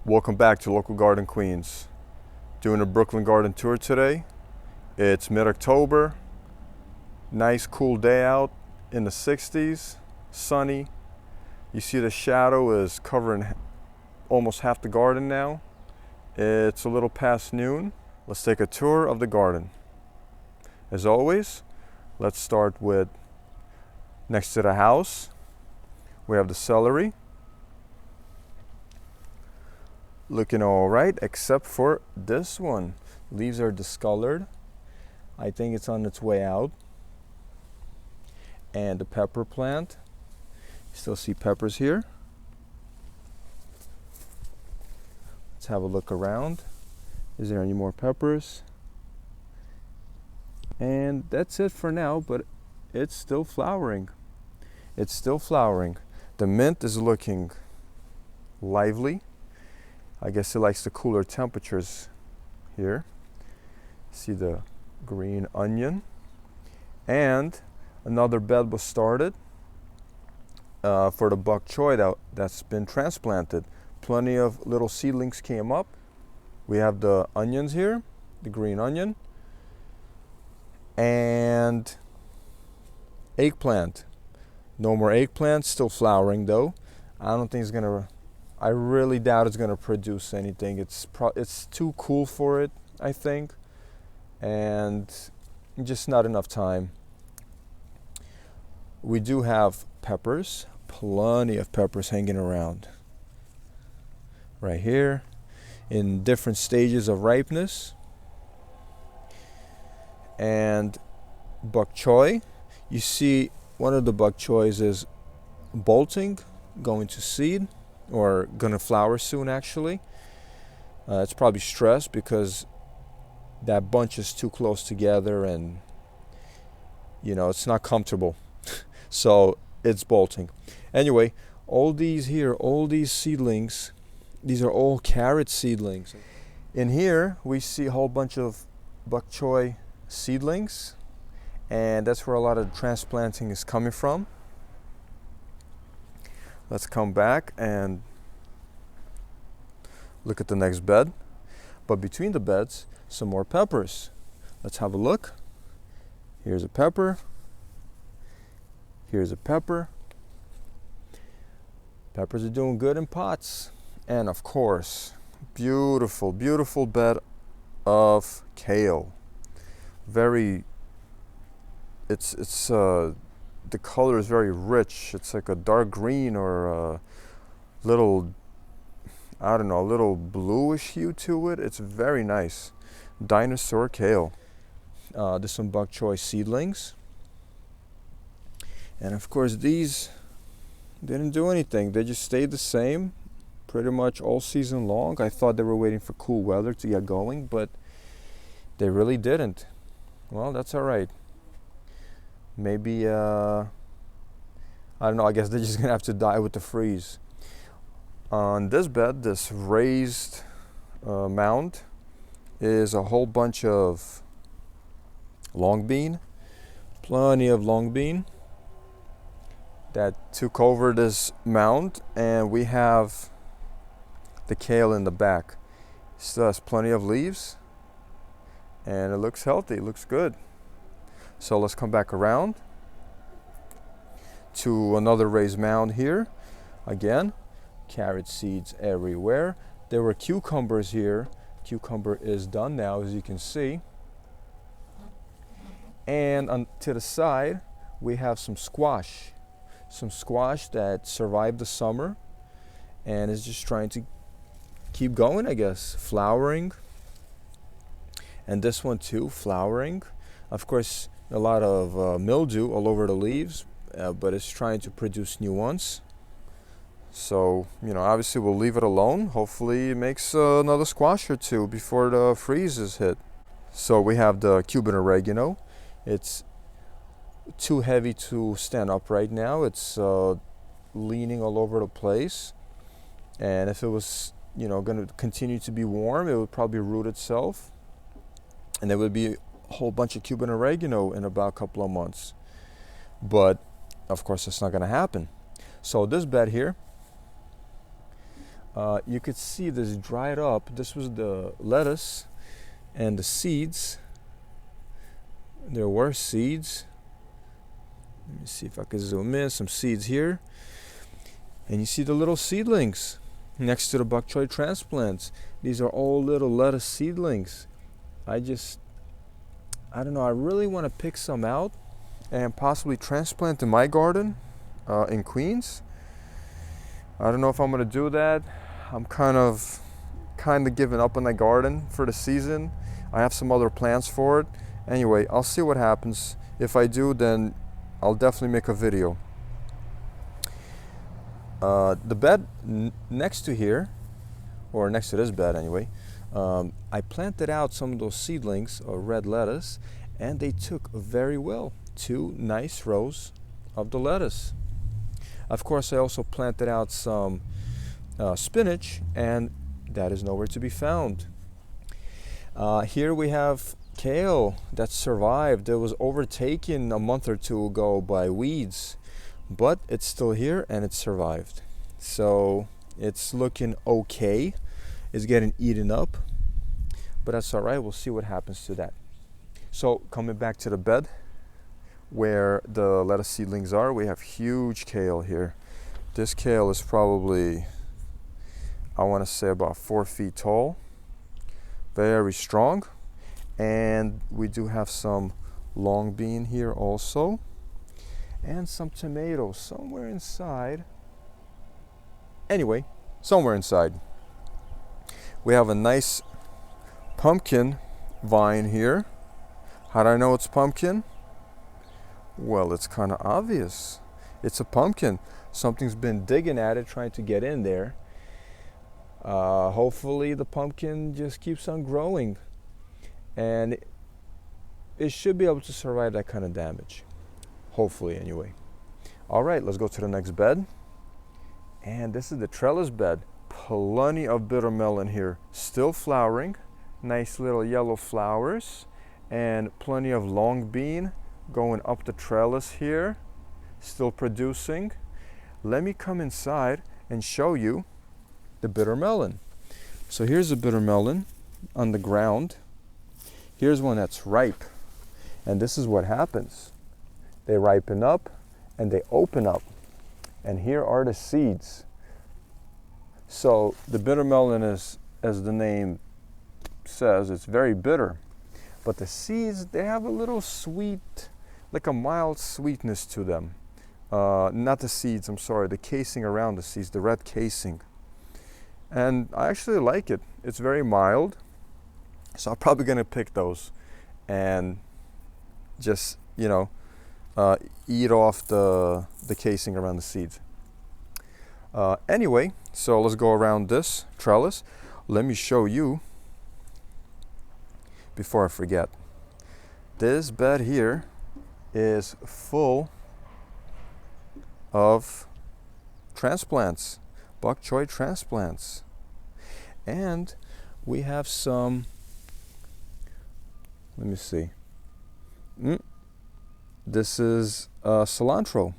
Welcome back to Local Garden Queens. Doing a Brooklyn garden tour today. It's mid-October, nice cool day out in the 60s, sunny. You see the shadow is covering almost half the garden now. It's a little past noon. Let's take a tour of the garden. As always, let's start with next to the house. We have the celery. Looking all right, except for this one. Leaves are discolored. I think it's on its way out. And the pepper plant. You still see peppers here. Let's have a look around. Is there any more peppers? And that's it for now, but it's still flowering. It's still flowering. The mint is looking lively. I guess it likes the cooler temperatures here. See the green onion. And another bed was started for the bok choy that's been transplanted. Plenty of little seedlings came up. We have the onions here, the green onion. And eggplant. No more eggplant, still flowering though. I don't think it's gonna, I really doubt it's gonna produce anything. It's too cool for it, I think. And just not enough time. We do have peppers, plenty of peppers hanging around. Right here, in different stages of ripeness. And bok choy, you see one of the bok choys is bolting, going to seed, or gonna flower soon actually. It's probably stressed because that bunch is too close together and it's not comfortable. So it's bolting. Anyway, all these seedlings, these are all carrot seedlings. In here we see a whole bunch of bok choy seedlings, and that's where a lot of transplanting is coming from. Let's come back and look at the next bed. But between the beds, some more peppers. Let's have a look. Here's a pepper. Here's a pepper. Peppers are doing good in pots. And of course, beautiful, beautiful bed of kale. The color is very rich. It's like a dark green or a little, I don't know, a little bluish hue to it. It's very nice. Dinosaur kale. There's some bok choy seedlings. And of course these didn't do anything. They just stayed the same pretty much all season long. I thought they were waiting for cool weather to get going, but they really didn't. Well, that's all right. Maybe, I don't know, I guess they're just gonna have to die with the freeze. On this bed, this raised mound, is a whole bunch of long bean. Plenty of long bean that took over this mound, and we have the kale in the back. Still has plenty of leaves, and it looks healthy, it looks good. So let's come back around to another raised mound here. Again, carrot seeds everywhere. There were cucumbers here. Cucumber is done now, as you can see. And to the side, we have some squash. Some squash that survived the summer and is just trying to keep going, I guess. Flowering. And this one too, flowering. Of course, a lot of mildew all over the leaves, but it's trying to produce new ones. So, obviously we'll leave it alone. Hopefully it makes another squash or two before the freezes hit. So we have the Cuban oregano. It's too heavy to stand up right now. It's leaning all over the place. And if it was, going to continue to be warm, it would probably root itself. And there would be a whole bunch of Cuban oregano in about a couple of months. But of course, it's not going to happen. So this bed here, You could see this dried up. This was the lettuce and the seeds. There were seeds. Let me see if I can zoom in. Some seeds here. And you see the little seedlings next to the bok choy transplants. These are all little lettuce seedlings. I don't know, I really want to pick some out and possibly transplant in my garden in Queens. I don't know if I'm going to do that. I'm kind of giving up on the garden for the season. I have some other plans for it. Anyway, I'll see what happens. If I do, then I'll definitely make a video. The bed next to here, or next to this bed anyway, I planted out some of those seedlings of red lettuce, and they took very well. 2 nice rows of the lettuce. Of course, I also planted out some spinach, and that is nowhere to be found. Here we have kale that survived. It was overtaken a month or 2 ago by weeds, but it's still here and it survived. So it's looking okay. It's getting eaten up, but that's all right. We'll see what happens to that. So coming back to the bed where the lettuce seedlings are, we have huge kale here. This kale is probably, I want to say, about 4 feet tall. Very strong. And we do have some long bean here also, and some tomatoes somewhere inside. Anyway, somewhere inside. We have a nice pumpkin vine here. How do I know it's pumpkin? Well, it's kind of obvious. It's a pumpkin. Something's been digging at it, trying to get in there. Hopefully the pumpkin just keeps on growing, and it should be able to survive that kind of damage. Hopefully, anyway. All right, let's go to the next bed. And this is the trellis bed. Plenty of bitter melon here. Still flowering. Nice little yellow flowers. And plenty of long bean going up the trellis here. Still producing. Let me come inside and show you the bitter melon. So here's a bitter melon on the ground. Here's one that's ripe. And this is what happens. They ripen up and they open up. And here are the seeds. So the bitter melon is, as the name says, it's very bitter. But the seeds, they have a little sweet, like a mild sweetness to them. Not the seeds, I'm sorry, the casing around the seeds, the red casing. And I actually like it. It's very mild. So I'm probably going to pick those and just, eat off the casing around the seeds. Anyway, so let's go around this trellis. Let me show you, before I forget, this bed here is full of transplants, bok choy transplants. And we have some, let me see. This is cilantro.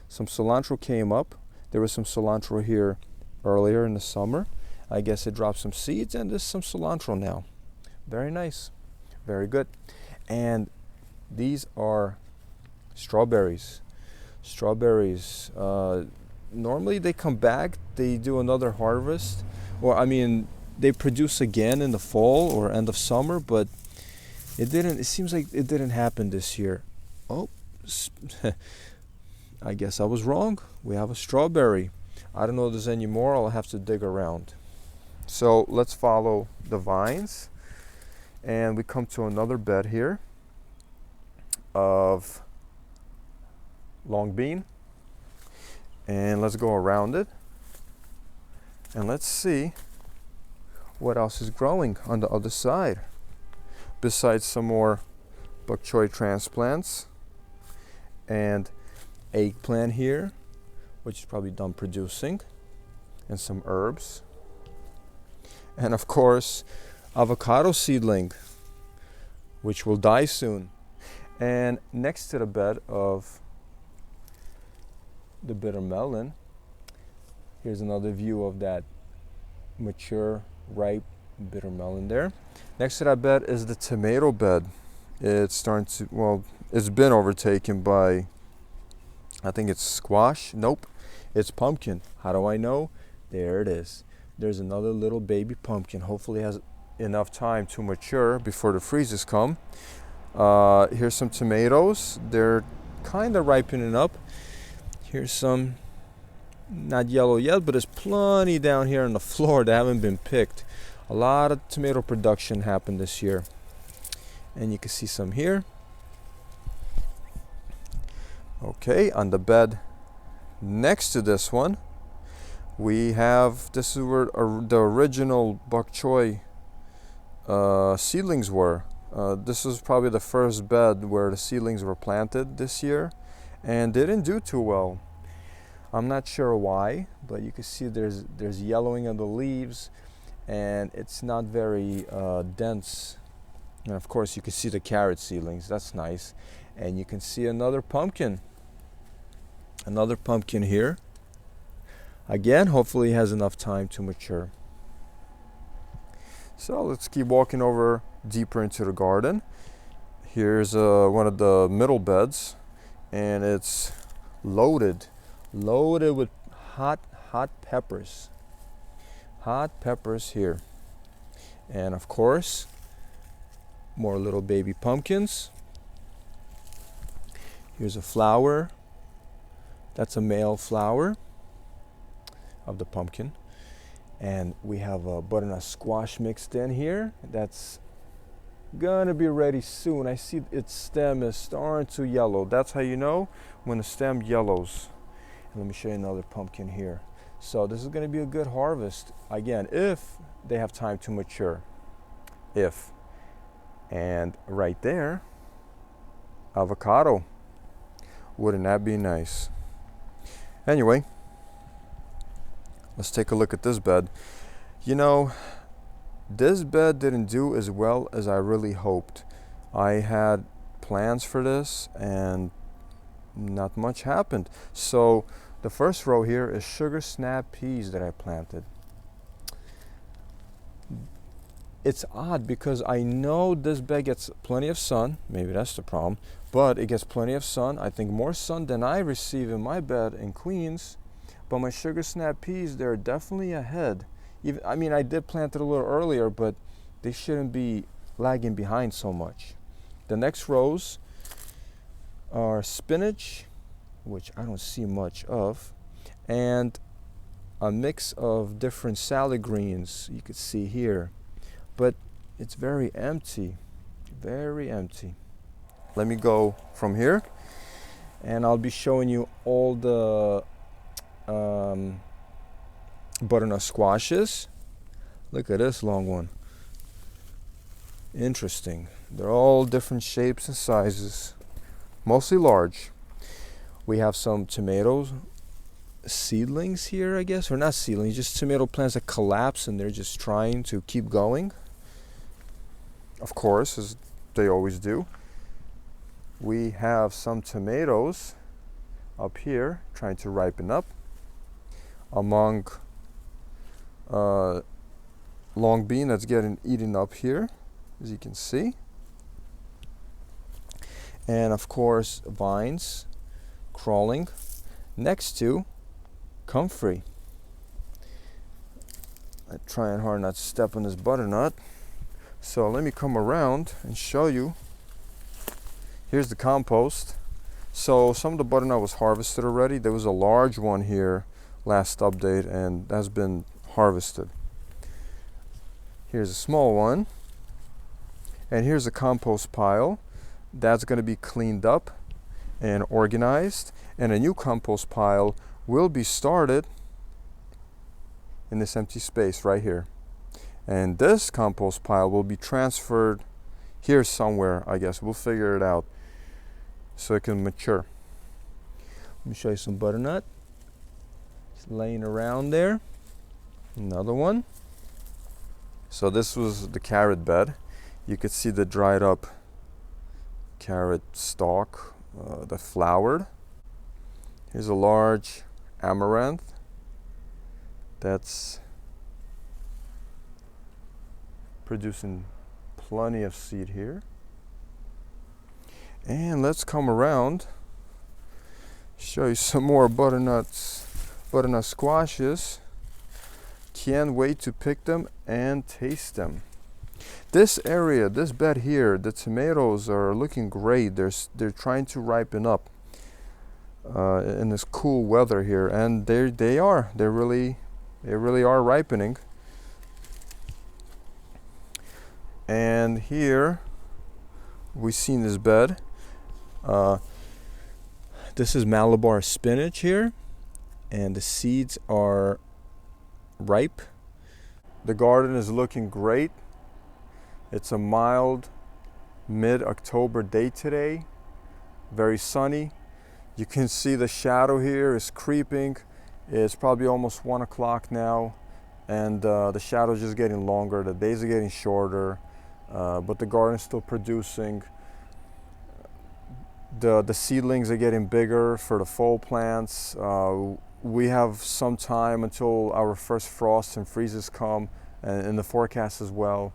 Some cilantro came up. There was some cilantro here earlier in the summer. I guess it dropped some seeds, and there's some cilantro now. Very nice. Very good. And these are strawberries. Strawberries. Normally they come back. They do another harvest. They produce again in the fall or end of summer, but it seems like it didn't happen this year. Oh, I guess I was wrong. We have a strawberry. I don't know if there's any more. I'll have to dig around. So let's follow the vines. And we come to another bed here of long bean. And let's go around it. And let's see what else is growing on the other side. Besides some more bok choy transplants and eggplant here, which is probably done producing, and some herbs. And of course, avocado seedling, which will die soon. And next to the bed of the bitter melon, here's another view of that mature, ripe, bitter melon there. Next to that bed is the tomato bed. It's starting to, well, it's been overtaken by, I think it's squash. Nope, it's pumpkin. How do I know? There it is. There's another little baby pumpkin. Hopefully it has enough time to mature before the freezes come. Here's some tomatoes. They're kind of ripening up. Here's some, not yellow yet, but there's plenty down here on the floor that haven't been picked. A lot of tomato production happened this year. And you can see some here. Okay, on the bed next to this one, we have, this is where the original bok choy seedlings were. This was probably the first bed where the seedlings were planted this year, and they didn't do too well. I'm not sure why, but you can see there's yellowing of the leaves, and it's not very dense. And of course you can see the carrot seedlings. That's nice. And you can see another pumpkin here. Again, hopefully it has enough time to mature. So let's keep walking over deeper into the garden. Here's one of the middle beds, and it's loaded with hot peppers. Hot peppers here. And of course, more little baby pumpkins. Here's a flower. That's a male flower of the pumpkin. And we have a butternut squash mixed in here. That's gonna be ready soon. I see its stem is starting to yellow. That's how you know when the stem yellows. And let me show you another pumpkin here. So this is gonna be a good harvest. Again, if they have time to mature. If. And right there, avocado. Wouldn't that be nice? Anyway, let's take a look at this bed. You know, this bed didn't do as well as I really hoped. I had plans for this and not much happened. So the first row here is sugar snap peas that I planted. It's odd because I know this bed gets plenty of sun. Maybe that's the problem. But it gets plenty of sun. I think more sun than I receive in my bed in Queens. But my sugar snap peas, they're definitely ahead. Even, I mean, I did plant it a little earlier, but they shouldn't be lagging behind so much. The next rows are spinach, which I don't see much of, and a mix of different salad greens you could see here. But it's very empty, very empty. Let me go from here, and I'll be showing you all the butternut squashes. Look at this long one. Interesting. They're all different shapes and sizes, mostly large. We have some tomatoes, seedlings here, I guess, or not seedlings, just tomato plants that collapse and they're just trying to keep going. Of course, as they always do. We have some tomatoes up here trying to ripen up among long bean that's getting eaten up here, as you can see. And of course, vines crawling next to comfrey. I'm trying hard not to step on this butternut. So let me come around and show you. Here's the compost. So some of the butternut was harvested already. There was a large one here last update and that's been harvested. Here's a small one. And here's a compost pile. That's going to be cleaned up and organized. And a new compost pile will be started in this empty space right here. And this compost pile will be transferred here somewhere, I guess. We'll figure it out so it can mature. Let me show you some butternut. It's laying around there. Another one. So this was the carrot bed. You could see the dried up carrot stalk that flowered. Here's a large amaranth that's producing plenty of seed here. And let's come around, show you some more butternut squashes. Can't wait to pick them and taste them. This area, this bed here, the tomatoes are looking great. They're trying to ripen up in this cool weather here, and they really are ripening. And here we see in this bed, this is Malabar spinach here, and the seeds are ripe. The garden is looking great. It's a mild mid-October day today, very sunny. You can see the shadow here is creeping. It's probably almost 1 o'clock now, and the shadow is just getting longer. The days are getting shorter, but the garden is still producing. The seedlings are getting bigger for the fall plants. We have some time until our first frosts and freezes come, and in the forecast as well,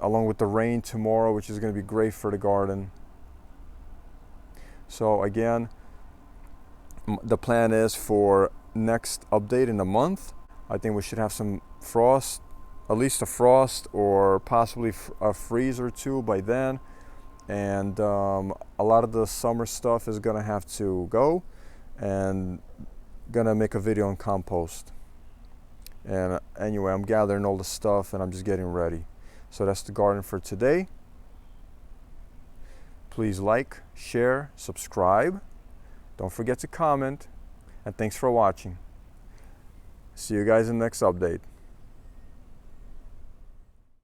along with the rain tomorrow, which is going to be great for the garden. So again, the plan is for next update in a month. I think we should have some frost, at least a frost or possibly a freeze or two by then. And a lot of the summer stuff is gonna have to go, and gonna make a video on compost. And anyway, I'm gathering all the stuff and I'm just getting ready. So that's the garden for today. Please like, share, subscribe. Don't forget to comment, and thanks for watching. See you guys in the next update.